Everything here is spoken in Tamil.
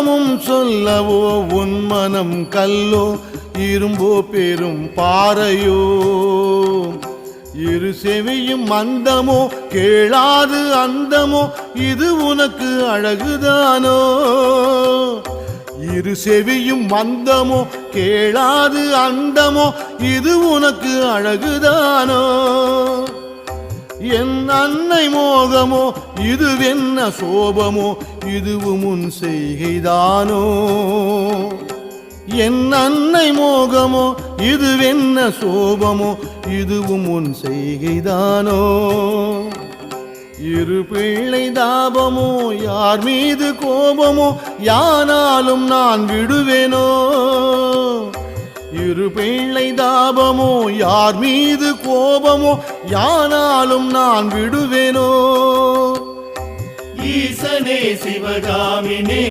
மந்தமும் சொல்லவோ உன் மனம் கல்லோ இரும்போ பெரும் பாறையோ இரு செவியும் மந்தமோ கேளாது அந்தமோ இது உனக்கு அழகுதானோ இரு செவியும் மந்தமோ கேளாது அந்தமோ இது உனக்கு அழகுதானோ என் அன்னை மோகமோ இதுவென்ன சோபமோ இதுவும் உன் செய்கைதானோ என் அன்னை மோகமோ இதுவென்ன சோபமோ இதுவும் உன் செய்கைதானோ இரு பிள்ளை தாபமோ யார் மீது கோபமோ யானாலும் நான் விடுவேனோ இரு பிள்ளை தாபமோ யார் மீது கோபமோ யானாலும் நான் விடுவேனோ ஈசனே சிவகாமினே